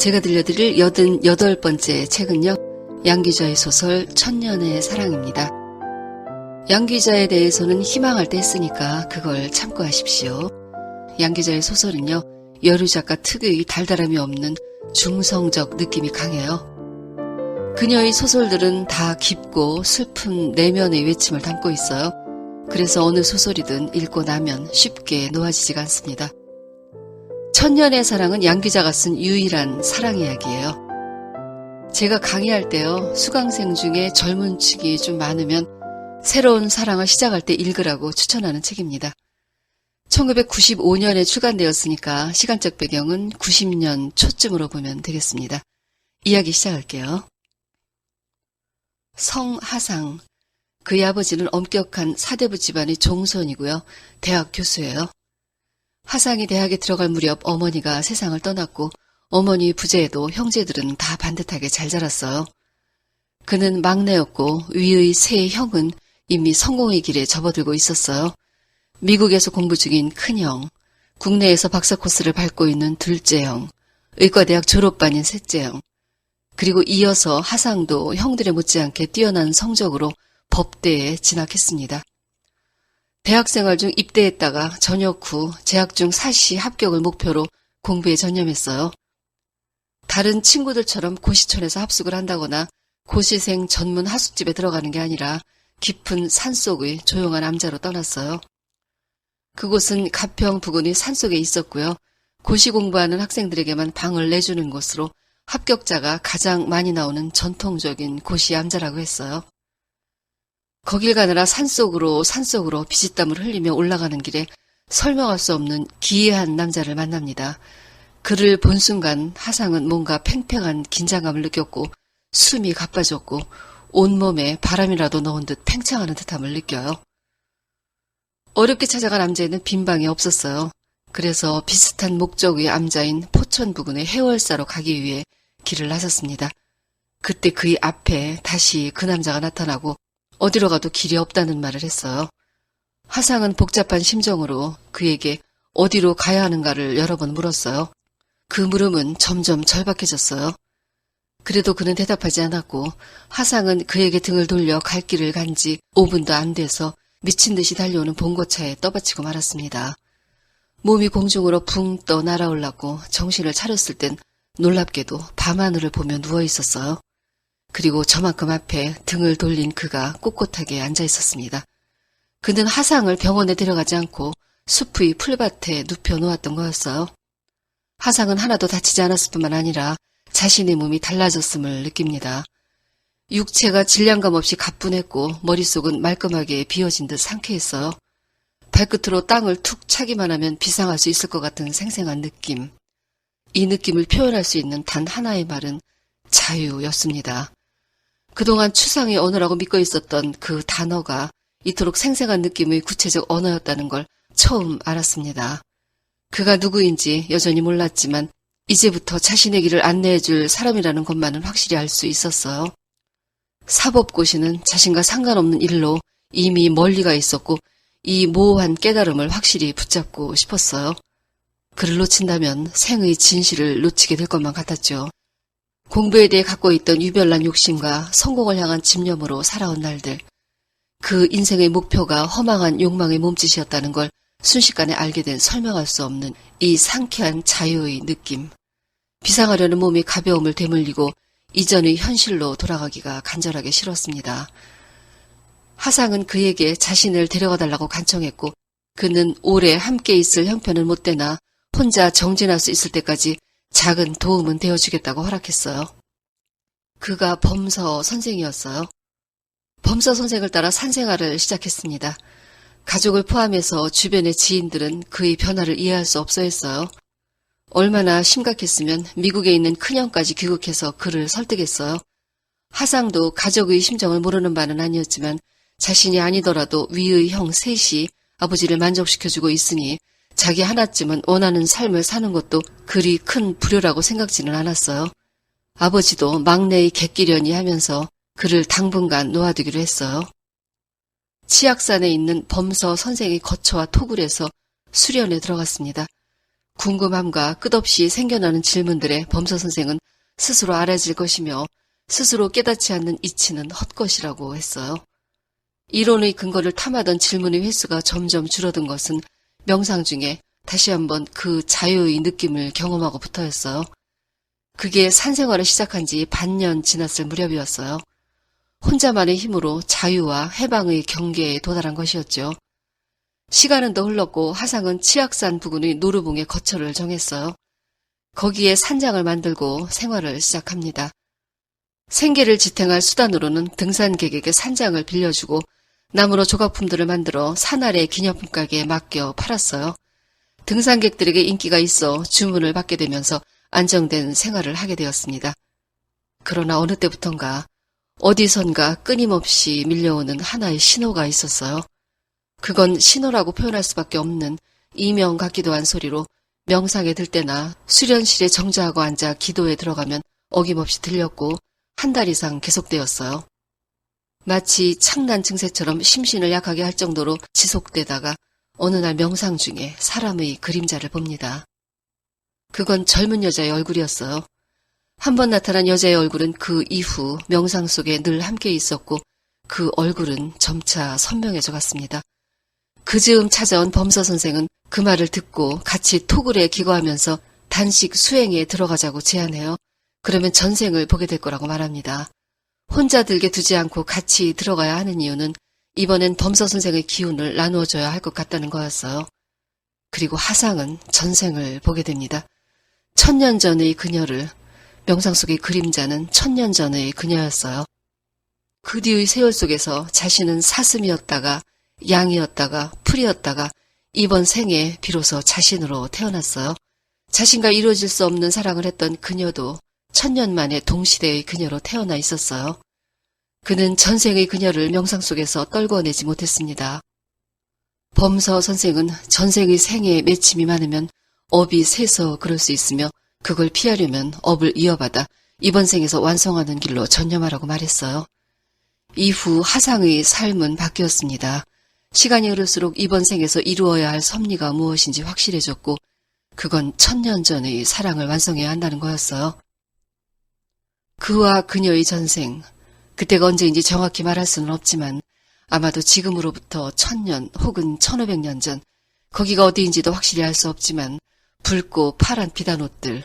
제가 들려드릴 88번째 책은요, 양 기자의 소설 천년의 사랑입니다. 양 기자에 대해서는 희망할 때 했으니까 그걸 참고하십시오. 양 기자의 소설은요, 여류 작가 특유의 달달함이 없는 중성적 느낌이 강해요. 그녀의 소설들은 다 깊고 슬픈 내면의 외침을 담고 있어요. 그래서 어느 소설이든 읽고 나면 쉽게 놓아지지가 않습니다. 천년의 사랑은 양 기자가 쓴 유일한 사랑 이야기예요. 제가 강의할 때요, 수강생 중에 젊은 층이 좀 많으면 새로운 사랑을 시작할 때 읽으라고 추천하는 책입니다. 1995년에 출간되었으니까 시간적 배경은 90년 초쯤으로 보면 되겠습니다. 이야기 시작할게요. 성하상, 그의 아버지는 엄격한 사대부 집안의 종손이고요. 대학 교수예요. 하상이 대학에 들어갈 무렵 어머니가 세상을 떠났고 어머니 부재에도 형제들은 다 반듯하게 잘 자랐어요. 그는 막내였고 위의 세 형은 이미 성공의 길에 접어들고 있었어요. 미국에서 공부 중인 큰형, 국내에서 박사 코스를 밟고 있는 둘째 형, 의과대학 졸업반인 셋째 형, 그리고 이어서 하상도 형들에 못지않게 뛰어난 성적으로 법대에 진학했습니다. 대학생활 중 입대했다가 전역 후 재학 중 사시 합격을 목표로 공부에 전념했어요. 다른 친구들처럼 고시촌에서 합숙을 한다거나 고시생 전문 하숙집에 들어가는 게 아니라 깊은 산속의 조용한 암자로 떠났어요. 그곳은 가평 부근의 산속에 있었고요. 고시 공부하는 학생들에게만 방을 내주는 곳으로 합격자가 가장 많이 나오는 전통적인 고시 암자라고 했어요. 거길 가느라 산속으로 피짓땀을 흘리며 올라가는 길에 설명할 수 없는 기이한 남자를 만납니다. 그를 본 순간 하상은 뭔가 팽팽한 긴장감을 느꼈고 숨이 가빠졌고 온몸에 바람이라도 넣은 듯 팽창하는 듯함을 느껴요. 어렵게 찾아간 암자에는 빈 방이 없었어요. 그래서 비슷한 목적의 암자인 포천 부근의 해월사로 가기 위해 길을 나섰습니다. 그때 그의 앞에 다시 그 남자가 나타나고 어디로 가도 길이 없다는 말을 했어요. 하상은 복잡한 심정으로 그에게 어디로 가야 하는가를 여러 번 물었어요. 그 물음은 점점 절박해졌어요. 그래도 그는 대답하지 않았고 하상은 그에게 등을 돌려 갈 길을 간 지 5분도 안 돼서 미친 듯이 달려오는 봉고차에 떠받치고 말았습니다. 몸이 공중으로 붕 떠 날아올랐고 정신을 차렸을 땐 놀랍게도 밤하늘을 보며 누워 있었어요. 그리고 저만큼 앞에 등을 돌린 그가 꼿꼿하게 앉아 있었습니다. 그는 하상을 병원에 데려가지 않고 숲의 풀밭에 눕혀 놓았던 거였어요. 하상은 하나도 다치지 않았을 뿐만 아니라 자신의 몸이 달라졌음을 느낍니다. 육체가 질량감 없이 가뿐했고 머릿속은 말끔하게 비어진 듯 상쾌했어요. 발끝으로 땅을 툭 차기만 하면 비상할 수 있을 것 같은 생생한 느낌. 이 느낌을 표현할 수 있는 단 하나의 말은 자유였습니다. 그동안 추상의 언어라고 믿고 있었던 그 단어가 이토록 생생한 느낌의 구체적 언어였다는 걸 처음 알았습니다. 그가 누구인지 여전히 몰랐지만 이제부터 자신의 길을 안내해줄 사람이라는 것만은 확실히 알 수 있었어요. 사법고시는 자신과 상관없는 일로 이미 멀리 가 있었고 이 모호한 깨달음을 확실히 붙잡고 싶었어요. 그를 놓친다면 생의 진실을 놓치게 될 것만 같았죠. 공부에 대해 갖고 있던 유별난 욕심과 성공을 향한 집념으로 살아온 날들, 그 인생의 목표가 허망한 욕망의 몸짓이었다는 걸 순식간에 알게 된 설명할 수 없는 이 상쾌한 자유의 느낌. 비상하려는 몸이 가벼움을 되물리고 이전의 현실로 돌아가기가 간절하게 싫었습니다. 하상은 그에게 자신을 데려가달라고 간청했고 그는 오래 함께 있을 형편을 못 대나 혼자 정진할 수 있을 때까지 작은 도움은 되어주겠다고 허락했어요. 그가 범서 선생이었어요. 범서 선생을 따라 산생활을 시작했습니다. 가족을 포함해서 주변의 지인들은 그의 변화를 이해할 수 없어 했어요. 얼마나 심각했으면 미국에 있는 큰형까지 귀국해서 그를 설득했어요. 하상도 가족의 심정을 모르는 바는 아니었지만 자신이 아니더라도 위의 형 셋이 아버지를 만족시켜주고 있으니 자기 하나쯤은 원하는 삶을 사는 것도 그리 큰 불효라고 생각지는 않았어요. 아버지도 막내의 객기련이 하면서 그를 당분간 놓아두기로 했어요. 치악산에 있는 범서 선생의 거처와 토굴에서 수련에 들어갔습니다. 궁금함과 끝없이 생겨나는 질문들에 범서 선생은 스스로 알아질 것이며 스스로 깨닫지 않는 이치는 헛것이라고 했어요. 이론의 근거를 탐하던 질문의 횟수가 점점 줄어든 것은 명상 중에 다시 한번 그 자유의 느낌을 경험하고부터였어요. 그게 산생활을 시작한 지 반년 지났을 무렵이었어요. 혼자만의 힘으로 자유와 해방의 경계에 도달한 것이었죠. 시간은 더 흘렀고 하상은 치악산 부근의 노르봉에 거처를 정했어요. 거기에 산장을 만들고 생활을 시작합니다. 생계를 지탱할 수단으로는 등산객에게 산장을 빌려주고 나무로 조각품들을 만들어 산 아래 기념품 가게에 맡겨 팔았어요. 등산객들에게 인기가 있어 주문을 받게 되면서 안정된 생활을 하게 되었습니다. 그러나 어느 때부턴가 어디선가 끊임없이 밀려오는 하나의 신호가 있었어요. 그건 신호라고 표현할 수밖에 없는 이명 같기도 한 소리로 명상에 들 때나 수련실에 정자하고 앉아 기도에 들어가면 어김없이 들렸고 한 달 이상 계속되었어요. 마치 창난 증세처럼 심신을 약하게 할 정도로 지속되다가 어느 날 명상 중에 사람의 그림자를 봅니다. 그건 젊은 여자의 얼굴이었어요. 한 번 나타난 여자의 얼굴은 그 이후 명상 속에 늘 함께 있었고 그 얼굴은 점차 선명해져 갔습니다. 그 즈음 찾아온 범서 선생은 그 말을 듣고 같이 토굴에 기거하면서 단식 수행에 들어가자고 제안해요. 그러면 전생을 보게 될 거라고 말합니다. 혼자 들게 두지 않고 같이 들어가야 하는 이유는 이번엔 범서 선생의 기운을 나누어줘야 할 것 같다는 거였어요. 그리고 하상은 전생을 보게 됩니다. 1000년 전의 그녀를, 명상 속의 그림자는 1000년 전의 그녀였어요. 그 뒤의 세월 속에서 자신은 사슴이었다가 양이었다가 풀이었다가 이번 생에 비로소 자신으로 태어났어요. 자신과 이루어질 수 없는 사랑을 했던 그녀도 1000년 만에 동시대의 그녀로 태어나 있었어요. 그는 전생의 그녀를 명상 속에서 떨궈내지 못했습니다. 범서 선생은 전생의 생에 맺힘이 많으면 업이 세서 그럴 수 있으며 그걸 피하려면 업을 이어받아 이번 생에서 완성하는 길로 전념하라고 말했어요. 이후 하상의 삶은 바뀌었습니다. 시간이 흐를수록 이번 생에서 이루어야 할 섭리가 무엇인지 확실해졌고 그건 1000년 전의 사랑을 완성해야 한다는 거였어요. 그와 그녀의 전생, 그때가 언제인지 정확히 말할 수는 없지만 아마도 지금으로부터 1000년 혹은 1500년 전, 거기가 어디인지도 확실히 알 수 없지만 붉고 파란 비단 옷들,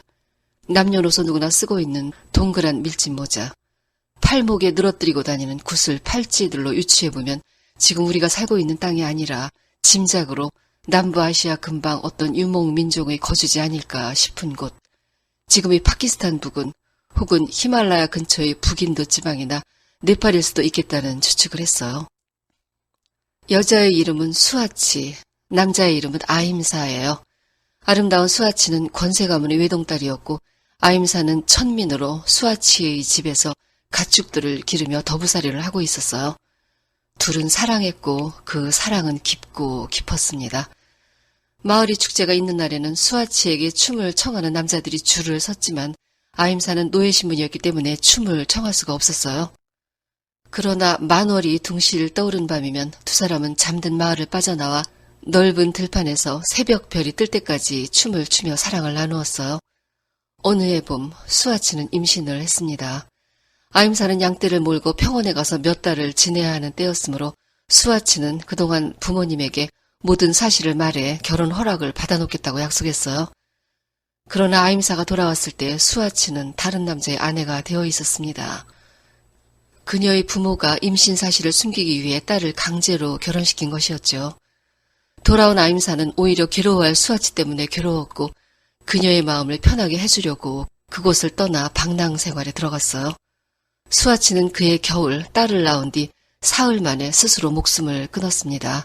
남녀노소 누구나 쓰고 있는 동그란 밀짚 모자, 팔목에 늘어뜨리고 다니는 구슬 팔찌들로 유추해보면 지금 우리가 살고 있는 땅이 아니라 짐작으로 남부아시아 근방 어떤 유목민족의 거주지 아닐까 싶은 곳, 지금의 파키스탄 부근 혹은 히말라야 근처의 북인도 지방이나 네팔일 수도 있겠다는 추측을 했어요. 여자의 이름은 수아치, 남자의 이름은 아임사예요. 아름다운 수아치는 권세 가문의 외동딸이었고 아임사는 천민으로 수아치의 집에서 가축들을 기르며 더부살이를 하고 있었어요. 둘은 사랑했고 그 사랑은 깊고 깊었습니다. 마을이 축제가 있는 날에는 수아치에게 춤을 청하는 남자들이 줄을 섰지만 아임사는 노예신분이었기 때문에 춤을 청할 수가 없었어요. 그러나 만월이 둥실 떠오른 밤이면 두 사람은 잠든 마을을 빠져나와 넓은 들판에서 새벽별이 뜰 때까지 춤을 추며 사랑을 나누었어요. 어느 해 봄 수아치는 임신을 했습니다. 아임사는 양떼를 몰고 평원에 가서 몇 달을 지내야 하는 때였으므로 수아치는 그동안 부모님에게 모든 사실을 말해 결혼 허락을 받아놓겠다고 약속했어요. 그러나 아임사가 돌아왔을 때 수아치는 다른 남자의 아내가 되어 있었습니다. 그녀의 부모가 임신 사실을 숨기기 위해 딸을 강제로 결혼시킨 것이었죠. 돌아온 아임사는 오히려 괴로워할 수아치 때문에 괴로웠고 그녀의 마음을 편하게 해주려고 그곳을 떠나 방랑 생활에 들어갔어요. 수아치는 그해 겨울 딸을 낳은 뒤 사흘 만에 스스로 목숨을 끊었습니다.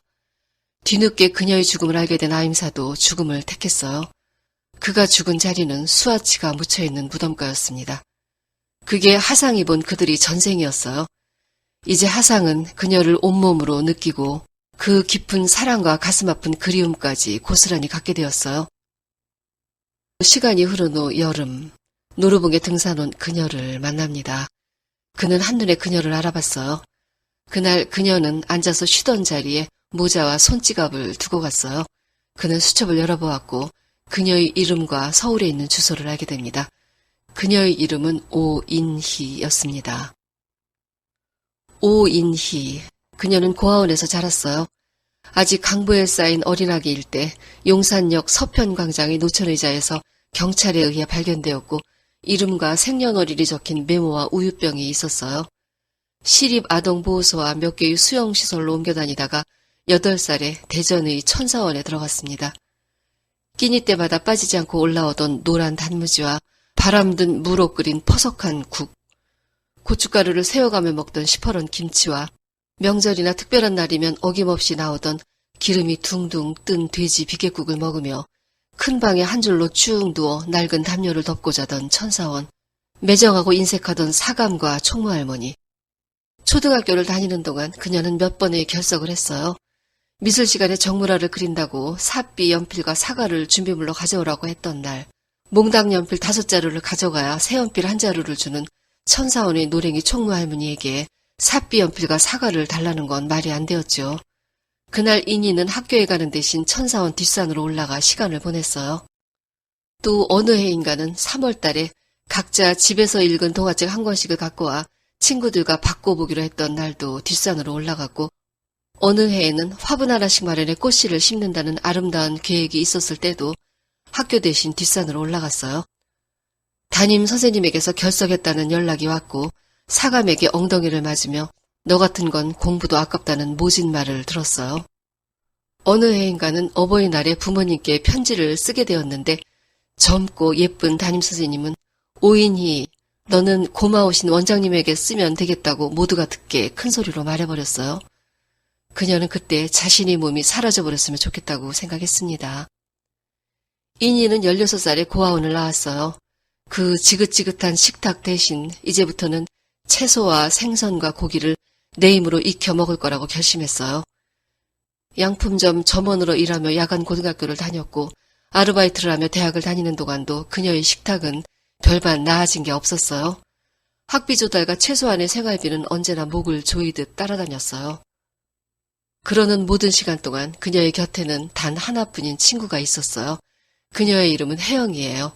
뒤늦게 그녀의 죽음을 알게 된 아임사도 죽음을 택했어요. 그가 죽은 자리는 수아치가 묻혀있는 무덤가였습니다. 그게 하상이 본 그들이 전생이었어요. 이제 하상은 그녀를 온몸으로 느끼고 그 깊은 사랑과 가슴 아픈 그리움까지 고스란히 갖게 되었어요. 시간이 흐른 후 여름, 노르봉에 등산 온 그녀를 만납니다. 그는 한눈에 그녀를 알아봤어요. 그날 그녀는 앉아서 쉬던 자리에 모자와 손지갑을 두고 갔어요. 그는 수첩을 열어보았고 그녀의 이름과 서울에 있는 주소를 알게 됩니다. 그녀의 이름은 오인희였습니다. 오인희. 그녀는 고아원에서 자랐어요. 아직 강부에 쌓인 어린아기일 때 용산역 서편광장의 노천의자에서 경찰에 의해 발견되었고 이름과 생년월일이 적힌 메모와 우유병이 있었어요. 시립아동보호소와 몇 개의 수용시설로 옮겨 다니다가 8살에 대전의 천사원에 들어갔습니다. 끼니 때마다 빠지지 않고 올라오던 노란 단무지와 바람든 무로 끓인 퍼석한 국, 고춧가루를 세워가며 먹던 시퍼런 김치와 명절이나 특별한 날이면 어김없이 나오던 기름이 둥둥 뜬 돼지 비계국을 먹으며 큰 방에 한 줄로 쭉 누워 낡은 담요를 덮고 자던 천사원, 매정하고 인색하던 사감과 총무할머니. 초등학교를 다니는 동안 그녀는 몇 번의 결석을 했어요. 미술 시간에 정물화를 그린다고 사비, 연필과 사과를 준비물로 가져오라고 했던 날, 몽당 연필 5자루를 가져가야 새 연필 1자루를 주는 천사원의 노랭이 총무할머니에게 사비, 연필과 사과를 달라는 건 말이 안 되었죠. 그날 인희는 학교에 가는 대신 천사원 뒷산으로 올라가 시간을 보냈어요. 또 어느 해인가는 3월 달에 각자 집에서 읽은 동화책 한 권씩을 갖고 와 친구들과 바꿔보기로 했던 날도 뒷산으로 올라갔고, 어느 해에는 화분 하나씩 마련해 꽃씨를 심는다는 아름다운 계획이 있었을 때도 학교 대신 뒷산으로 올라갔어요. 담임 선생님에게서 결석했다는 연락이 왔고 사감에게 엉덩이를 맞으며 너 같은 건 공부도 아깝다는 모진 말을 들었어요. 어느 해인가는 어버이날에 부모님께 편지를 쓰게 되었는데 젊고 예쁜 담임선생님은 오인희, 너는 고마우신 원장님에게 쓰면 되겠다고 모두가 듣게 큰 소리로 말해버렸어요. 그녀는 그때 자신의 몸이 사라져버렸으면 좋겠다고 생각했습니다. 인희는 16살에 고아원을 나왔어요. 그 지긋지긋한 식탁 대신 이제부터는 채소와 생선과 고기를 내 힘으로 익혀 먹을 거라고 결심했어요. 양품점 점원으로 일하며 야간 고등학교를 다녔고 아르바이트를 하며 대학을 다니는 동안도 그녀의 식탁은 별반 나아진 게 없었어요. 학비 조달과 최소한의 생활비는 언제나 목을 조이듯 따라다녔어요. 그러는 모든 시간 동안 그녀의 곁에는 단 하나뿐인 친구가 있었어요. 그녀의 이름은 혜영이에요.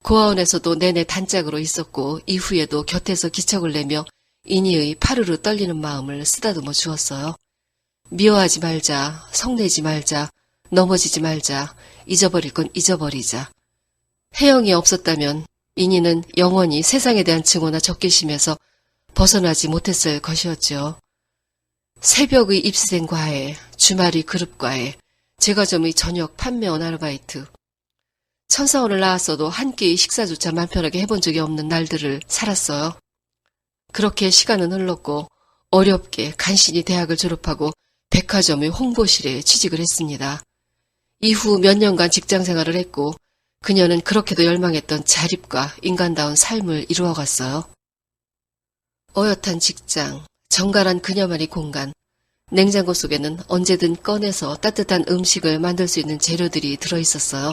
고아원에서도 내내 단짝으로 있었고 이후에도 곁에서 기척을 내며 인희의 파르르 떨리는 마음을 쓰다듬어 주었어요. 미워하지 말자, 성내지 말자, 넘어지지 말자, 잊어버릴 건 잊어버리자. 혜영이 없었다면 인희는 영원히 세상에 대한 증오나 적개심에서 벗어나지 못했을 것이었죠. 새벽의 입시생 과외, 주말의 그룹 과외, 제과점의 저녁 판매원 아르바이트. 천사원을 나왔어도 한 끼의 식사조차 맘 편하게 해본 적이 없는 날들을 살았어요. 그렇게 시간은 흘렀고 어렵게 간신히 대학을 졸업하고 백화점의 홍보실에 취직을 했습니다. 이후 몇 년간 직장생활을 했고 그녀는 그렇게도 열망했던 자립과 인간다운 삶을 이루어갔어요. 어엿한 직장, 정갈한 그녀만의 공간, 냉장고 속에는 언제든 꺼내서 따뜻한 음식을 만들 수 있는 재료들이 들어있었어요.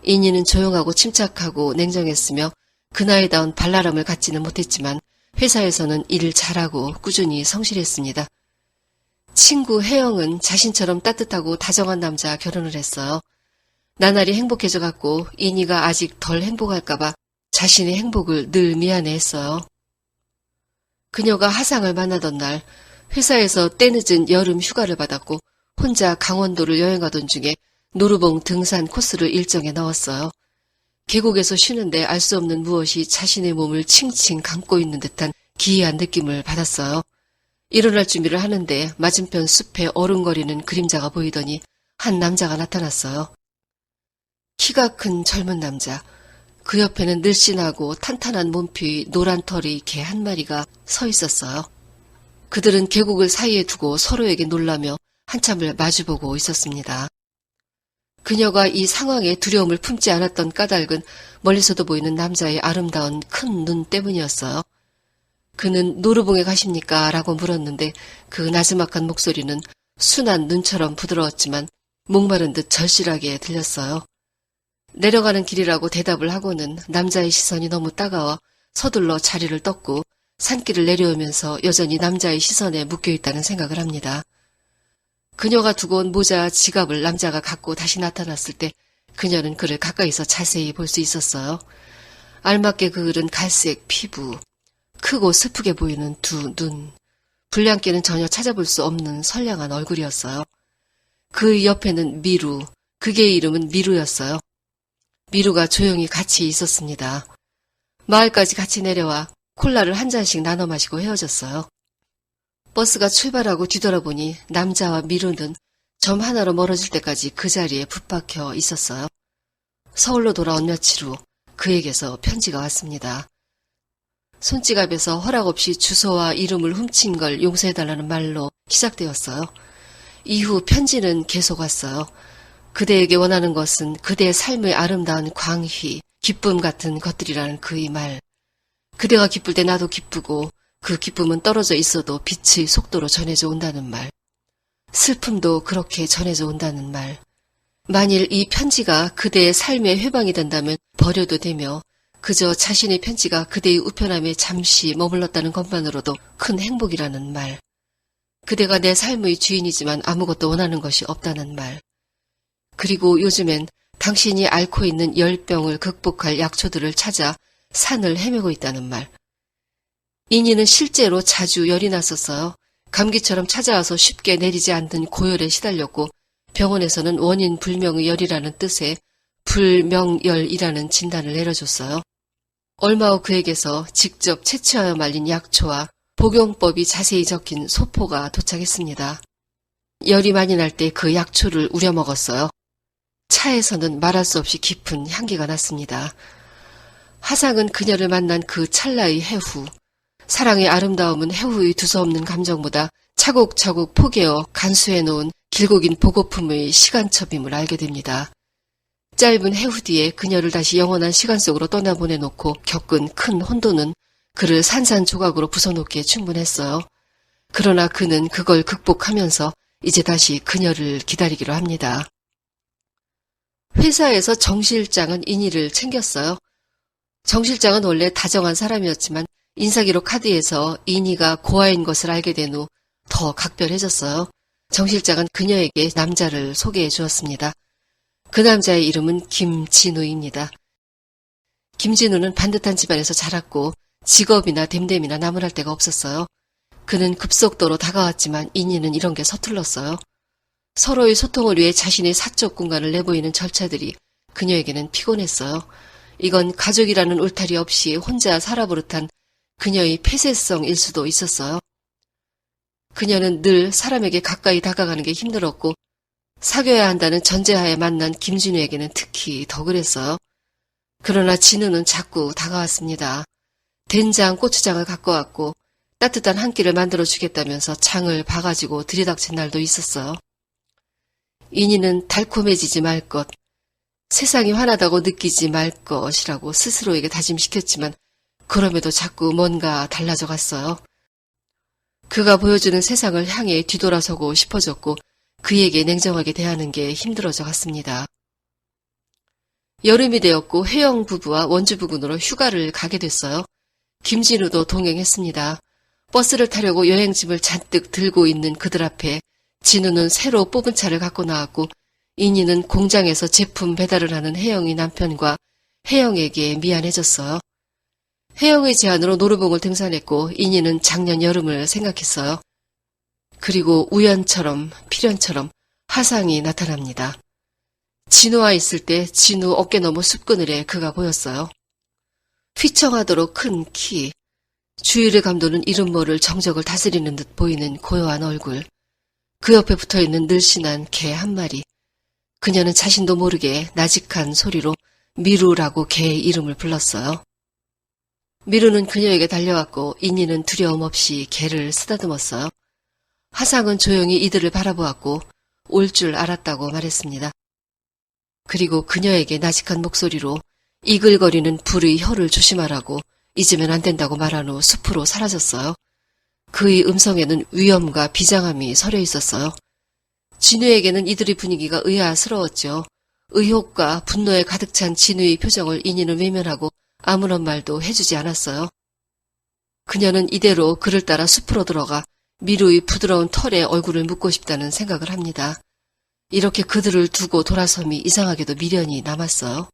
인희는 조용하고 침착하고 냉정했으며 그 나이다운 발랄함을 갖지는 못했지만 회사에서는 일을 잘하고 꾸준히 성실했습니다. 친구 혜영은 자신처럼 따뜻하고 다정한 남자와 결혼을 했어요. 나날이 행복해져갔고 인희가 아직 덜 행복할까봐 자신의 행복을 늘 미안해했어요. 그녀가 하상을 만나던 날 회사에서 때늦은 여름 휴가를 받았고 혼자 강원도를 여행하던 중에 노루봉 등산 코스를 일정에 넣었어요. 계곡에서 쉬는데 알 수 없는 무엇이 자신의 몸을 칭칭 감고 있는 듯한 기이한 느낌을 받았어요. 일어날 준비를 하는데 맞은편 숲에 어른거리는 그림자가 보이더니 한 남자가 나타났어요. 키가 큰 젊은 남자, 그 옆에는 늘씬하고 탄탄한 몸피의 노란 털의 개 한 마리가 서 있었어요. 그들은 계곡을 사이에 두고 서로에게 놀라며 한참을 마주보고 있었습니다. 그녀가 이 상황에 두려움을 품지 않았던 까닭은 멀리서도 보이는 남자의 아름다운 큰 눈 때문이었어요. 그는 노루봉에 가십니까? 라고 물었는데 그 나지막한 목소리는 순한 눈처럼 부드러웠지만 목마른 듯 절실하게 들렸어요. 내려가는 길이라고 대답을 하고는 남자의 시선이 너무 따가워 서둘러 자리를 떴고 산길을 내려오면서 여전히 남자의 시선에 묶여있다는 생각을 합니다. 그녀가 두고 온 모자와 지갑을 남자가 갖고 다시 나타났을 때 그녀는 그를 가까이서 자세히 볼 수 있었어요. 알맞게 그을은 갈색 피부, 크고 슬프게 보이는 두 눈, 불량기는 전혀 찾아볼 수 없는 선량한 얼굴이었어요. 그 옆에는 미루, 그의 이름은 미루였어요. 미루가 조용히 같이 있었습니다. 마을까지 같이 내려와 콜라를 한 잔씩 나눠 마시고 헤어졌어요. 버스가 출발하고 뒤돌아보니 남자와 미루는 점 하나로 멀어질 때까지 그 자리에 붙박혀 있었어요. 서울로 돌아온 며칠 후 그에게서 편지가 왔습니다. 손지갑에서 허락 없이 주소와 이름을 훔친 걸 용서해달라는 말로 시작되었어요. 이후 편지는 계속 왔어요. 그대에게 원하는 것은 그대의 삶의 아름다운 광희, 기쁨 같은 것들이라는 그의 말. 그대가 기쁠 때 나도 기쁘고 그 기쁨은 떨어져 있어도 빛의 속도로 전해져 온다는 말. 슬픔도 그렇게 전해져 온다는 말. 만일 이 편지가 그대의 삶의 회방이 된다면 버려도 되며 그저 자신의 편지가 그대의 우편함에 잠시 머물렀다는 것만으로도 큰 행복이라는 말. 그대가 내 삶의 주인이지만 아무것도 원하는 것이 없다는 말. 그리고 요즘엔 당신이 앓고 있는 열병을 극복할 약초들을 찾아 산을 헤매고 있다는 말. 인이는 실제로 자주 열이 났었어요. 감기처럼 찾아와서 쉽게 내리지 않는 고열에 시달렸고 병원에서는 원인 불명의 열이라는 뜻의 불명열이라는 진단을 내려줬어요. 얼마 후 그에게서 직접 채취하여 말린 약초와 복용법이 자세히 적힌 소포가 도착했습니다. 열이 많이 날 때 그 약초를 우려 먹었어요. 차에서는 말할 수 없이 깊은 향기가 났습니다. 하상은 그녀를 만난 그 찰나의 해후, 사랑의 아름다움은 해후의 두서없는 감정보다 차곡차곡 포개어 간수해놓은 길고 긴 보고품의 시간첩임을 알게 됩니다. 짧은 해후 뒤에 그녀를 다시 영원한 시간 속으로 떠나보내놓고 겪은 큰 혼돈은 그를 산산조각으로 부숴놓기에 충분했어요. 그러나 그는 그걸 극복하면서 이제 다시 그녀를 기다리기로 합니다. 회사에서 정 실장은 인희를 챙겼어요. 정 실장은 원래 다정한 사람이었지만 인사기록 카드에서 인희가 고아인 것을 알게 된 후 더 각별해졌어요. 정 실장은 그녀에게 남자를 소개해 주었습니다. 그 남자의 이름은 김진우입니다. 김진우는 반듯한 집안에서 자랐고 직업이나 됨됨이나 나무랄 데가 없었어요. 그는 급속도로 다가왔지만 인희는 이런 게 서툴렀어요. 서로의 소통을 위해 자신의 사적 공간을 내보이는 절차들이 그녀에게는 피곤했어요. 이건 가족이라는 울타리 없이 혼자 살아버릇한 그녀의 폐쇄성일 수도 있었어요. 그녀는 늘 사람에게 가까이 다가가는 게 힘들었고 사귀어야 한다는 전제하에 만난 김진우에게는 특히 더 그랬어요. 그러나 진우는 자꾸 다가왔습니다. 된장, 고추장을 갖고 왔고 따뜻한 한 끼를 만들어주겠다면서 장을 봐가지고 들이닥친 날도 있었어요. 인희는 달콤해지지 말 것, 세상이 환하다고 느끼지 말 것이라고 스스로에게 다짐시켰지만 그럼에도 자꾸 뭔가 달라져 갔어요. 그가 보여주는 세상을 향해 뒤돌아서고 싶어졌고 그에게 냉정하게 대하는 게 힘들어져 갔습니다. 여름이 되었고 혜영 부부와 원주 부근으로 휴가를 가게 됐어요. 김진우도 동행했습니다. 버스를 타려고 여행짐을 잔뜩 들고 있는 그들 앞에 진우는 새로 뽑은 차를 갖고 나왔고 인희는 공장에서 제품 배달을 하는 혜영의 남편과 혜영에게 미안해졌어요. 혜영의 제안으로 노루봉을 등산했고 인희는 작년 여름을 생각했어요. 그리고 우연처럼 필연처럼 하상이 나타납니다. 진우와 있을 때 진우 어깨 너머 숲그늘에 그가 보였어요. 휘청하도록 큰 키, 주위를 감도는 이름 모를 정적을 다스리는 듯 보이는 고요한 얼굴, 그 옆에 붙어있는 늘씬한 개 한 마리. 그녀는 자신도 모르게 나직한 소리로 미루라고 개의 이름을 불렀어요. 미루는 그녀에게 달려왔고 인희는 두려움 없이 개를 쓰다듬었어요. 하상은 조용히 이들을 바라보았고 올 줄 알았다고 말했습니다. 그리고 그녀에게 나직한 목소리로 이글거리는 불의 혀를 조심하라고 잊으면 안 된다고 말한 후 숲으로 사라졌어요. 그의 음성에는 위험과 비장함이 서려 있었어요. 진우에게는 이들의 분위기가 의아스러웠죠. 의혹과 분노에 가득 찬 진우의 표정을 인희는 외면하고 아무런 말도 해주지 않았어요. 그녀는 이대로 그를 따라 숲으로 들어가 미루의 부드러운 털에 얼굴을 묻고 싶다는 생각을 합니다. 이렇게 그들을 두고 돌아섬이 이상하게도 미련이 남았어요.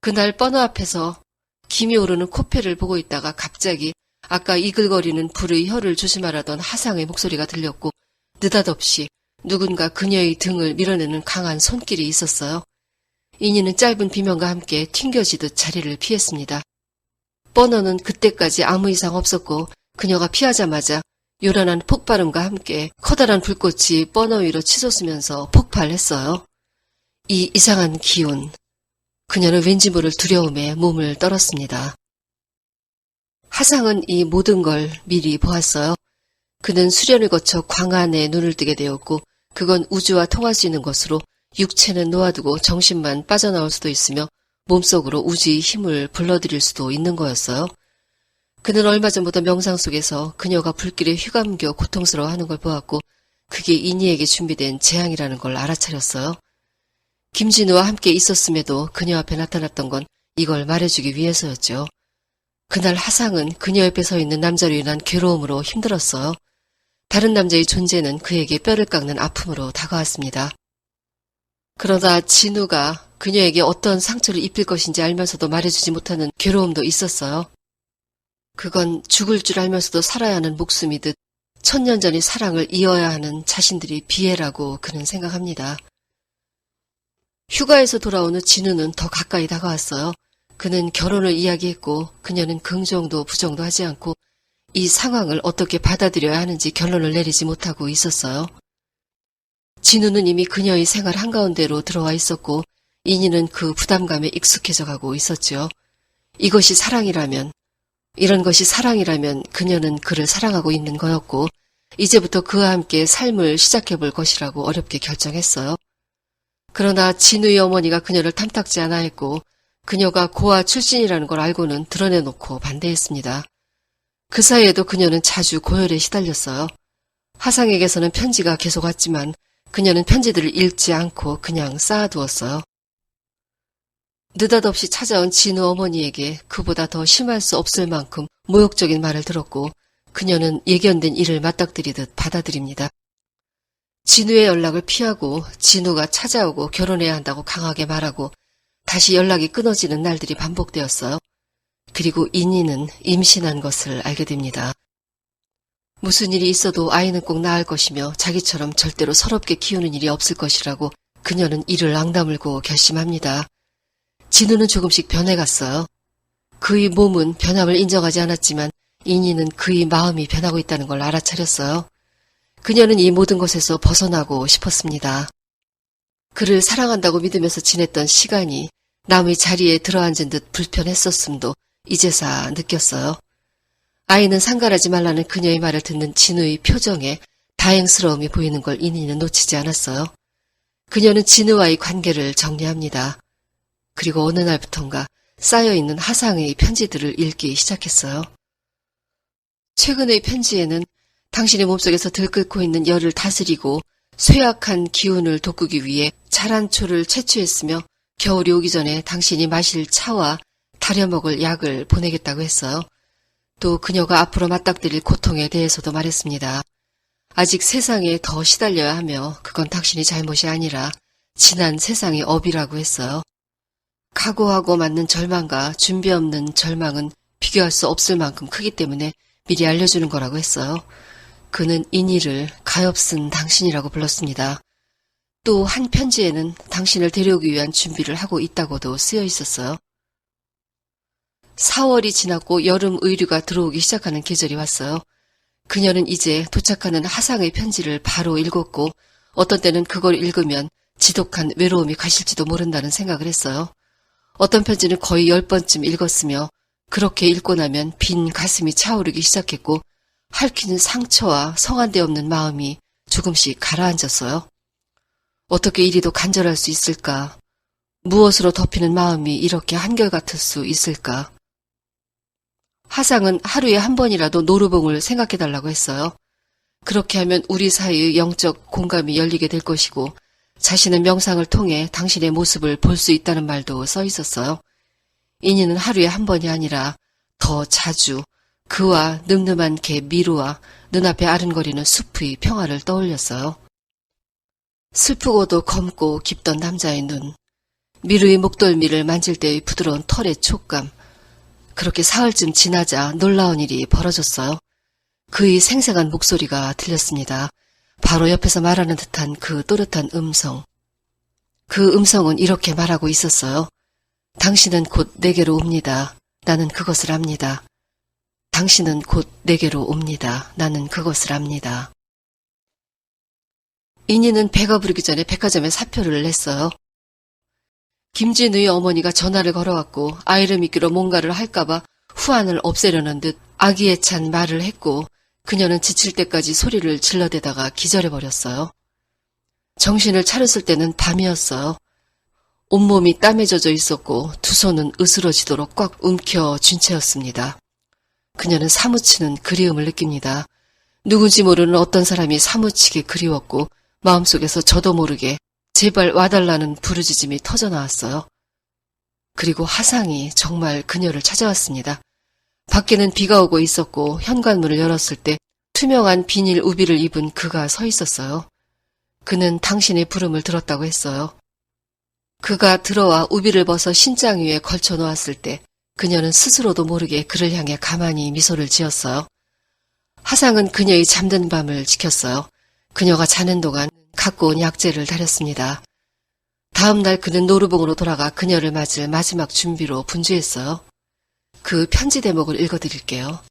그날 버너 앞에서 김이 오르는 코페를 보고 있다가 갑자기 아까 이글거리는 불의 혀를 조심하라던 하상의 목소리가 들렸고 느닷없이 누군가 그녀의 등을 밀어내는 강한 손길이 있었어요. 이니는 짧은 비명과 함께 튕겨지듯 자리를 피했습니다. 버너는 그때까지 아무 이상 없었고 그녀가 피하자마자 요란한 폭발음과 함께 커다란 불꽃이 버너 위로 치솟으면서 폭발했어요. 이 이상한 기운, 그녀는 왠지 모를 두려움에 몸을 떨었습니다. 하상은 이 모든 걸 미리 보았어요. 그는 수련을 거쳐 광안에 눈을 뜨게 되었고 그건 우주와 통할 수 있는 것으로 육체는 놓아두고 정신만 빠져나올 수도 있으며 몸속으로 우주의 힘을 불러들일 수도 있는 거였어요. 그는 얼마 전부터 명상 속에서 그녀가 불길에 휘감겨 고통스러워하는 걸 보았고 그게 이니에게 준비된 재앙이라는 걸 알아차렸어요. 김진우와 함께 있었음에도 그녀 앞에 나타났던 건 이걸 말해주기 위해서였죠. 그날 하상은 그녀 옆에 서 있는 남자로 인한 괴로움으로 힘들었어요. 다른 남자의 존재는 그에게 뼈를 깎는 아픔으로 다가왔습니다. 그러다 진우가 그녀에게 어떤 상처를 입힐 것인지 알면서도 말해주지 못하는 괴로움도 있었어요. 그건 죽을 줄 알면서도 살아야 하는 목숨이듯 천년 전의 사랑을 이어야 하는 자신들이 비애라고 그는 생각합니다. 휴가에서 돌아온 후 진우는 더 가까이 다가왔어요. 그는 결혼을 이야기했고 그녀는 긍정도 부정도 하지 않고 이 상황을 어떻게 받아들여야 하는지 결론을 내리지 못하고 있었어요. 진우는 이미 그녀의 생활 한가운데로 들어와 있었고 이니는 그 부담감에 익숙해져 가고 있었죠. 이것이 사랑이라면, 이런 것이 사랑이라면 그녀는 그를 사랑하고 있는 거였고 이제부터 그와 함께 삶을 시작해볼 것이라고 어렵게 결정했어요. 그러나 진우의 어머니가 그녀를 탐탁지 않아 했고 그녀가 고아 출신이라는 걸 알고는 드러내놓고 반대했습니다. 그 사이에도 그녀는 자주 고열에 시달렸어요. 하상에게서는 편지가 계속 왔지만 그녀는 편지들을 읽지 않고 그냥 쌓아두었어요. 느닷없이 찾아온 진우 어머니에게 그보다 더 심할 수 없을 만큼 모욕적인 말을 들었고 그녀는 예견된 일을 맞닥뜨리듯 받아들입니다. 진우의 연락을 피하고 진우가 찾아오고 결혼해야 한다고 강하게 말하고 다시 연락이 끊어지는 날들이 반복되었어요. 그리고 이니는 임신한 것을 알게 됩니다. 무슨 일이 있어도 아이는 꼭 낳을 것이며 자기처럼 절대로 서럽게 키우는 일이 없을 것이라고 그녀는 이를 앙다물고 결심합니다. 진우는 조금씩 변해갔어요. 그의 몸은 변함을 인정하지 않았지만 이니는 그의 마음이 변하고 있다는 걸 알아차렸어요. 그녀는 이 모든 것에서 벗어나고 싶었습니다. 그를 사랑한다고 믿으면서 지냈던 시간이 남의 자리에 들어앉은 듯 불편했었음도 이제서 느꼈어요. 아이는 상관하지 말라는 그녀의 말을 듣는 진우의 표정에 다행스러움이 보이는 걸 이니는 놓치지 않았어요. 그녀는 진우와의 관계를 정리합니다. 그리고 어느 날부턴가 쌓여있는 하상의 편지들을 읽기 시작했어요. 최근의 편지에는 당신의 몸속에서 들끓고 있는 열을 다스리고 쇠약한 기운을 돋구기 위해 자란초를 채취했으며 겨울이 오기 전에 당신이 마실 차와 다려먹을 약을 보내겠다고 했어요. 또 그녀가 앞으로 맞닥뜨릴 고통에 대해서도 말했습니다. 아직 세상에 더 시달려야 하며 그건 당신이 잘못이 아니라 지난 세상의 업이라고 했어요. 각오하고 맞는 절망과 준비 없는 절망은 비교할 수 없을 만큼 크기 때문에 미리 알려주는 거라고 했어요. 그는 이니를 가엾은 당신이라고 불렀습니다. 또 한 편지에는 당신을 데려오기 위한 준비를 하고 있다고도 쓰여 있었어요. 4월이 지났고 여름 의류가 들어오기 시작하는 계절이 왔어요. 그녀는 이제 도착하는 하상의 편지를 바로 읽었고 어떤 때는 그걸 읽으면 지독한 외로움이 가실지도 모른다는 생각을 했어요. 어떤 편지는 거의 10번쯤 읽었으며 그렇게 읽고 나면 빈 가슴이 차오르기 시작했고 핥히는 상처와 성한데 없는 마음이 조금씩 가라앉았어요. 어떻게 이리도 간절할 수 있을까? 무엇으로 덮이는 마음이 이렇게 한결같을 수 있을까? 하상은 하루에 한 번이라도 노루봉을 생각해달라고 했어요. 그렇게 하면 우리 사이의 영적 공감이 열리게 될 것이고 자신은 명상을 통해 당신의 모습을 볼 수 있다는 말도 써 있었어요. 이니는 하루에 한 번이 아니라 더 자주 그와 늠름한 개 미루와 눈앞에 아른거리는 숲의 평화를 떠올렸어요. 슬프고도 검고 깊던 남자의 눈, 미루의 목덜미를 만질 때의 부드러운 털의 촉감. 그렇게 사흘쯤 지나자 놀라운 일이 벌어졌어요. 그의 생생한 목소리가 들렸습니다. 바로 옆에서 말하는 듯한 그 또렷한 음성. 그 음성은 이렇게 말하고 있었어요. 당신은 곧 내게로 옵니다. 나는 그것을 압니다. 당신은 곧 내게로 옵니다. 나는 그것을 압니다. 인희는 배가 부르기 전에 백화점에 사표를 냈어요. 김진우의 어머니가 전화를 걸어왔고 아이를 믿기로 뭔가를 할까봐 후안을 없애려는 듯 아기에 찬 말을 했고 그녀는 지칠 때까지 소리를 질러대다가 기절해버렸어요. 정신을 차렸을 때는 밤이었어요. 온몸이 땀에 젖어 있었고 두 손은 으스러지도록 꽉 움켜쥔 채였습니다. 그녀는 사무치는 그리움을 느낍니다. 누군지 모르는 어떤 사람이 사무치게 그리웠고 마음속에서 저도 모르게 제발 와달라는 부르짖음이 터져나왔어요. 그리고 하상이 정말 그녀를 찾아왔습니다. 밖에는 비가 오고 있었고 현관문을 열었을 때 투명한 비닐 우비를 입은 그가 서 있었어요. 그는 당신의 부름을 들었다고 했어요. 그가 들어와 우비를 벗어 신장 위에 걸쳐 놓았을 때 그녀는 스스로도 모르게 그를 향해 가만히 미소를 지었어요. 하상은 그녀의 잠든 밤을 지켰어요. 그녀가 자는 동안 갖고 온 약재를 다렸습니다. 다음 날 그는 노루봉으로 돌아가 그녀를 맞을 마지막 준비로 분주했어요. 그 편지 대목을 읽어드릴게요.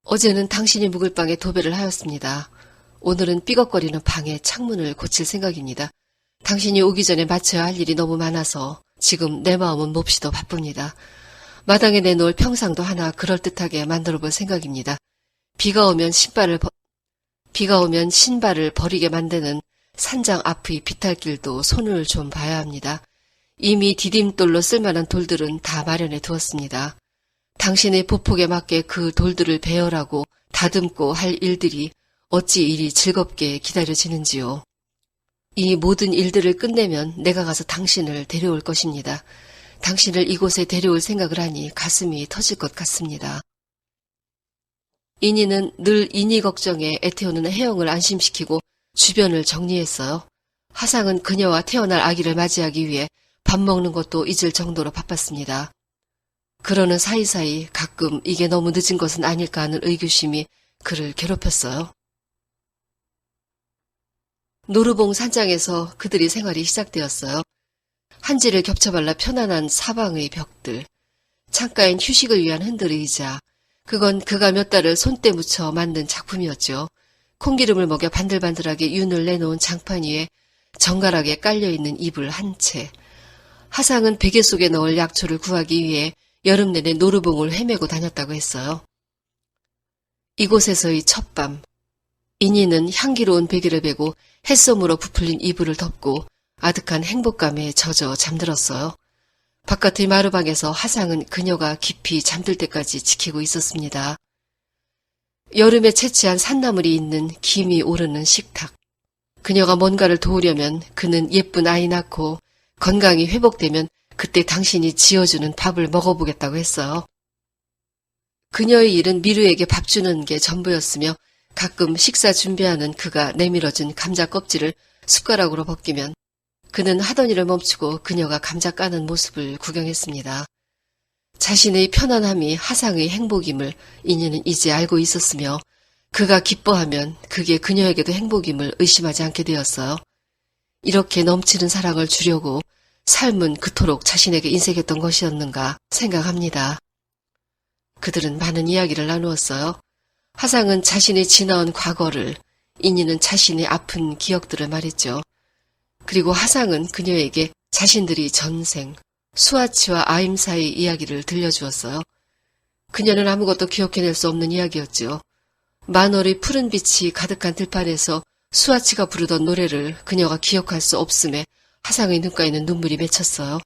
어제는 당신이 묵을 방에 도배를 하였습니다. 오늘은 삐걱거리는 방의 창문을 고칠 생각입니다. 당신이 오기 전에 마쳐야 할 일이 너무 많아서 지금 내 마음은 몹시도 바쁩니다. 마당에 내놓을 평상도 하나 그럴듯하게 만들어 볼 생각입니다. 비가 오면 신발을 버리게 만드는 산장 앞의 비탈길도 손을 좀 봐야 합니다. 이미 디딤돌로 쓸만한 돌들은 다 마련해 두었습니다. 당신의 보폭에 맞게 그 돌들을 배열하고 다듬고 할 일들이 어찌 이리 즐겁게 기다려지는지요. 이 모든 일들을 끝내면 내가 가서 당신을 데려올 것입니다. 당신을 이곳에 데려올 생각을 하니 가슴이 터질 것 같습니다. 인희는 늘 인희 걱정에 애태우는 혜영을 안심시키고 주변을 정리했어요. 하상은 그녀와 태어날 아기를 맞이하기 위해 밥 먹는 것도 잊을 정도로 바빴습니다. 그러는 사이사이 가끔 이게 너무 늦은 것은 아닐까 하는 의구심이 그를 괴롭혔어요. 노루봉 산장에서 그들의 생활이 시작되었어요. 한지를 겹쳐발라 편안한 사방의 벽들, 창가엔 휴식을 위한 흔들 의자, 그건 그가 몇 달을 손때 묻혀 만든 작품이었죠. 콩기름을 먹여 반들반들하게 윤을 내놓은 장판 위에 정갈하게 깔려있는 이불 한 채. 하상은 베개 속에 넣을 약초를 구하기 위해 여름 내내 노루봉을 헤매고 다녔다고 했어요. 이곳에서의 첫밤, 인희는 향기로운 베개를 베고 햇솜으로 부풀린 이불을 덮고 아득한 행복감에 젖어 잠들었어요. 바깥의 마루방에서 하상은 그녀가 깊이 잠들 때까지 지키고 있었습니다. 여름에 채취한 산나물이 있는 김이 오르는 식탁. 그녀가 뭔가를 도우려면 그는 예쁜 아이 낳고 건강이 회복되면 그때 당신이 지어주는 밥을 먹어보겠다고 했어요. 그녀의 일은 미루에게 밥 주는 게 전부였으며 가끔 식사 준비하는 그가 내밀어준 감자 껍질을 숟가락으로 벗기면 그는 하던 일을 멈추고 그녀가 감자 까는 모습을 구경했습니다. 자신의 편안함이 하상의 행복임을 인희는 이제 알고 있었으며 그가 기뻐하면 그게 그녀에게도 행복임을 의심하지 않게 되었어요. 이렇게 넘치는 사랑을 주려고 삶은 그토록 자신에게 인색했던 것이었는가 생각합니다. 그들은 많은 이야기를 나누었어요. 하상은 자신의 지나온 과거를, 인희는 자신의 아픈 기억들을 말했죠. 그리고 하상은 그녀에게 자신들이 전생, 수아치와 아임사의 이야기를 들려주었어요. 그녀는 아무것도 기억해낼 수 없는 이야기였죠. 만월의 푸른 빛이 가득한 들판에서 수아치가 부르던 노래를 그녀가 기억할 수 없음에 하상의 눈가에는 눈물이 맺혔어요.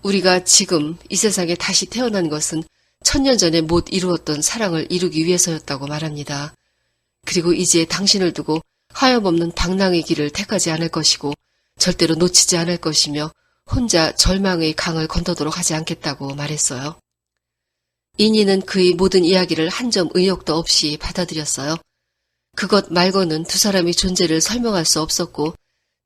우리가 지금 이 세상에 다시 태어난 것은 1000년 전에 못 이루었던 사랑을 이루기 위해서였다고 말합니다. 그리고 이제 당신을 두고 하염없는 방랑의 길을 택하지 않을 것이고 절대로 놓치지 않을 것이며 혼자 절망의 강을 건너도록 하지 않겠다고 말했어요. 인희는 그의 모든 이야기를 한 점 의욕도 없이 받아들였어요. 그것 말고는 두 사람의 존재를 설명할 수 없었고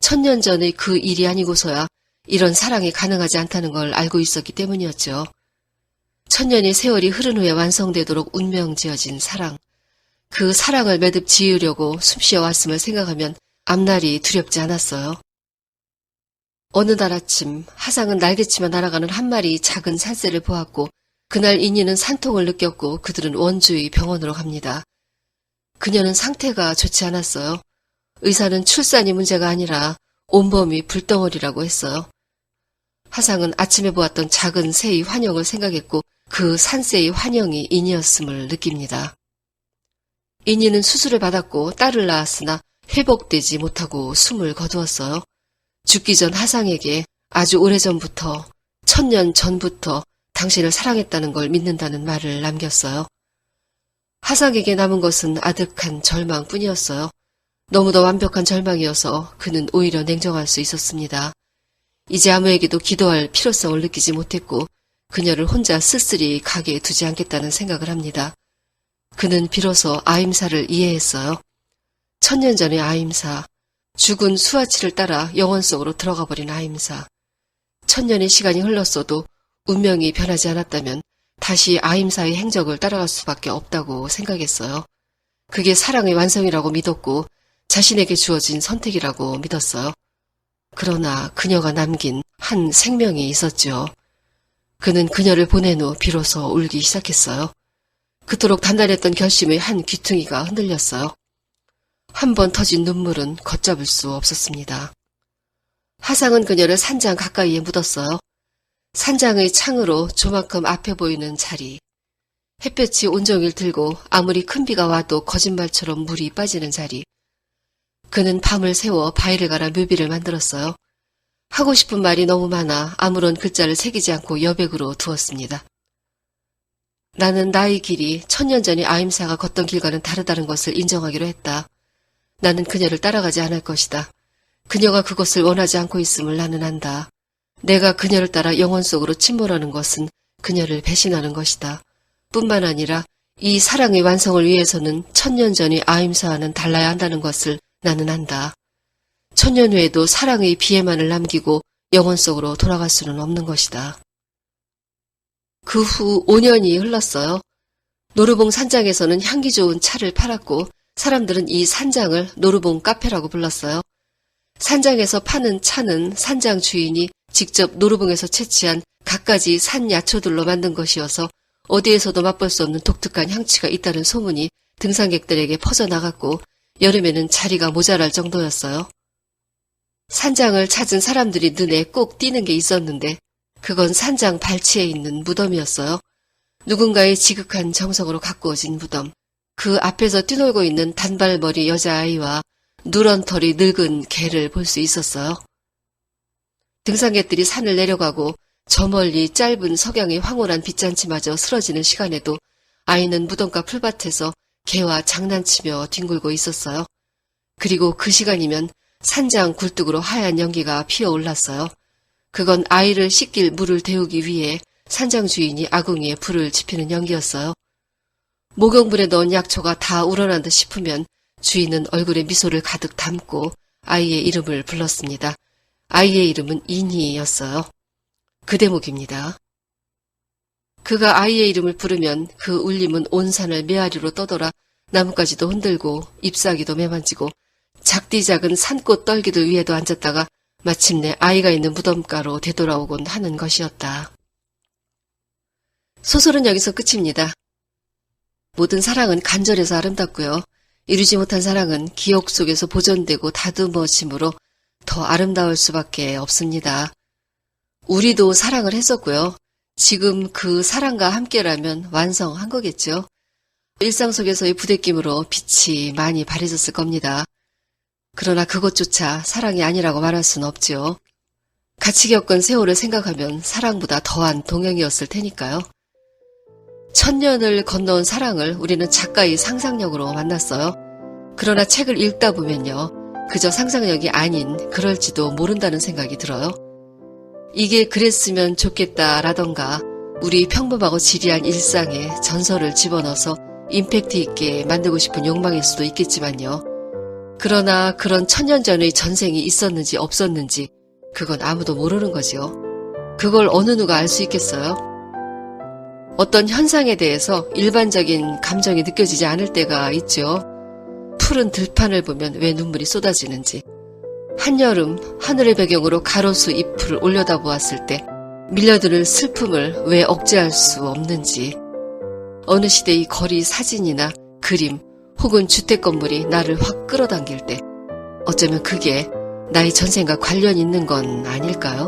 1000년 전의 그 일이 아니고서야 이런 사랑이 가능하지 않다는 걸 알고 있었기 때문이었죠. 1000년의 세월이 흐른 후에 완성되도록 운명지어진 사랑. 그 사랑을 매듭 지으려고 숨쉬어 왔음을 생각하면 앞날이 두렵지 않았어요. 어느 날 아침 하상은 날개치며 날아가는 한 마리 작은 산새를 보았고 그날 인이는 산통을 느꼈고 그들은 원주의 병원으로 갑니다. 그녀는 상태가 좋지 않았어요. 의사는 출산이 문제가 아니라 온몸이 불덩어리라고 했어요. 하상은 아침에 보았던 작은 새의 환영을 생각했고 그 산새의 환영이 인이었음을 느낍니다. 인이는 수술을 받았고 딸을 낳았으나 회복되지 못하고 숨을 거두었어요. 죽기 전 하상에게 아주 오래전부터 1000년 전부터 당신을 사랑했다는 걸 믿는다는 말을 남겼어요. 하상에게 남은 것은 아득한 절망뿐이었어요. 너무도 완벽한 절망이어서 그는 오히려 냉정할 수 있었습니다. 이제 아무에게도 기도할 필요성을 느끼지 못했고 그녀를 혼자 쓸쓸히 가게 두지 않겠다는 생각을 합니다. 그는 비로소 아임사를 이해했어요. 1000년 전의 아임사, 죽은 수아치를 따라 영혼 속으로 들어가 버린 아임사. 1000년의 시간이 흘렀어도 운명이 변하지 않았다면 다시 아임사의 행적을 따라갈 수밖에 없다고 생각했어요. 그게 사랑의 완성이라고 믿었고 자신에게 주어진 선택이라고 믿었어요. 그러나 그녀가 남긴 한 생명이 있었죠. 그는 그녀를 보낸 후 비로소 울기 시작했어요. 그토록 단단했던 결심의 한 귀퉁이가 흔들렸어요. 한 번 터진 눈물은 걷잡을 수 없었습니다. 하상은 그녀를 산장 가까이에 묻었어요. 산장의 창으로 조만큼 앞에 보이는 자리. 햇볕이 온종일 들고 아무리 큰 비가 와도 거짓말처럼 물이 빠지는 자리. 그는 밤을 새워 바위를 갈아 묘비를 만들었어요. 하고 싶은 말이 너무 많아 아무런 글자를 새기지 않고 여백으로 두었습니다. 나는 나의 길이 1000년 전의 아임사가 걷던 길과는 다르다는 것을 인정하기로 했다. 나는 그녀를 따라가지 않을 것이다. 그녀가 그것을 원하지 않고 있음을 나는 안다. 내가 그녀를 따라 영혼 속으로 침몰하는 것은 그녀를 배신하는 것이다. 뿐만 아니라 이 사랑의 완성을 위해서는 1000년 전의 아임사와는 달라야 한다는 것을 나는 안다. 1000년 후에도 사랑의 비애만을 남기고 영혼 속으로 돌아갈 수는 없는 것이다. 그 후 5년이 흘렀어요. 노르봉 산장에서는 향기 좋은 차를 팔았고 사람들은 이 산장을 노르봉 카페라고 불렀어요. 산장에서 파는 차는 산장 주인이 직접 노르봉에서 채취한 갖가지 산 야초들로 만든 것이어서 어디에서도 맛볼 수 없는 독특한 향취가 있다는 소문이 등산객들에게 퍼져나갔고 여름에는 자리가 모자랄 정도였어요. 산장을 찾은 사람들이 눈에 꼭 띄는 게 있었는데 그건 산장 발치에 있는 무덤이었어요. 누군가의 지극한 정성으로 가꾸어진 무덤. 그 앞에서 뛰놀고 있는 단발머리 여자아이와 누런 털이 늙은 개를 볼 수 있었어요. 등산객들이 산을 내려가고 저 멀리 짧은 석양의 황홀한 빛잔치마저 쓰러지는 시간에도 아이는 무덤가 풀밭에서 개와 장난치며 뒹굴고 있었어요. 그리고 그 시간이면 산장 굴뚝으로 하얀 연기가 피어올랐어요. 그건 아이를 씻길 물을 데우기 위해 산장 주인이 아궁이에 불을 지피는 연기였어요. 목욕물에 넣은 약초가 다 우러난 듯 싶으면 주인은 얼굴에 미소를 가득 담고 아이의 이름을 불렀습니다. 아이의 이름은 인희였어요. 그 대목입니다. 그가 아이의 이름을 부르면 그 울림은 온 산을 메아리로 떠돌아 나뭇가지도 흔들고 잎사귀도 매만지고 작디 작은 산꽃 떨기들 위에도 앉았다가 마침내 아이가 있는 무덤가로 되돌아오곤 하는 것이었다. 소설은 여기서 끝입니다. 모든 사랑은 간절해서 아름답고요. 이루지 못한 사랑은 기억 속에서 보존되고 다듬어짐으로 더 아름다울 수밖에 없습니다. 우리도 사랑을 했었고요. 지금 그 사랑과 함께라면 완성한 거겠죠. 일상 속에서의 부대낌으로 빛이 많이 바래졌을 겁니다. 그러나 그것조차 사랑이 아니라고 말할 수는 없죠. 같이 겪은 세월을 생각하면 사랑보다 더한 동행이었을 테니까요. 1000년을 건너온 사랑을 우리는 작가의 상상력으로 만났어요. 그러나 책을 읽다 보면요. 그저 상상력이 아닌 그럴지도 모른다는 생각이 들어요. 이게 그랬으면 좋겠다라던가 우리 평범하고 지리한 일상에 전설을 집어넣어서 임팩트 있게 만들고 싶은 욕망일 수도 있겠지만요. 그러나 그런 1000년 전의 전생이 있었는지 없었는지 그건 아무도 모르는 거지요. 그걸 어느 누가 알 수 있겠어요? 어떤 현상에 대해서 일반적인 감정이 느껴지지 않을 때가 있죠. 푸른 들판을 보면 왜 눈물이 쏟아지는지, 한여름 하늘의 배경으로 가로수 잎을 올려다보았을 때 밀려드는 슬픔을 왜 억제할 수 없는지, 어느 시대의 거리 사진이나 그림 혹은 주택 건물이 나를 확 끌어당길 때 어쩌면 그게 나의 전생과 관련 있는 건 아닐까요?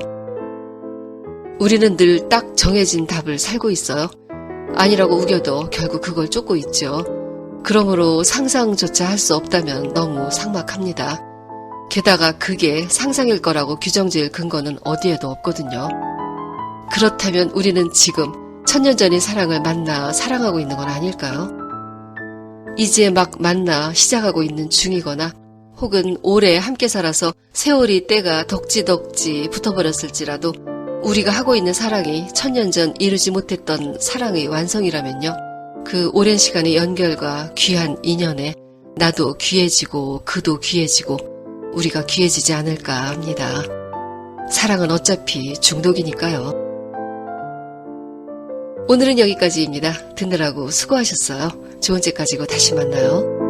우리는 늘 딱 정해진 답을 살고 있어요. 아니라고 우겨도 결국 그걸 쫓고 있죠. 그러므로 상상조차 할 수 없다면 너무 삭막합니다. 게다가 그게 상상일 거라고 규정지을 근거는 어디에도 없거든요. 그렇다면 우리는 지금 1000년 전의 사랑을 만나 사랑하고 있는 건 아닐까요? 이제 막 만나 시작하고 있는 중이거나 혹은 오래 함께 살아서 세월이 때가 덕지덕지 붙어버렸을지라도 우리가 하고 있는 사랑이 1000년 전 이루지 못했던 사랑의 완성이라면요. 그 오랜 시간의 연결과 귀한 인연에 나도 귀해지고 그도 귀해지고 우리가 귀해지지 않을까 합니다. 사랑은 어차피 중독이니까요. 오늘은 여기까지입니다. 듣느라고 수고하셨어요. 좋은 책 가지고 다시 만나요.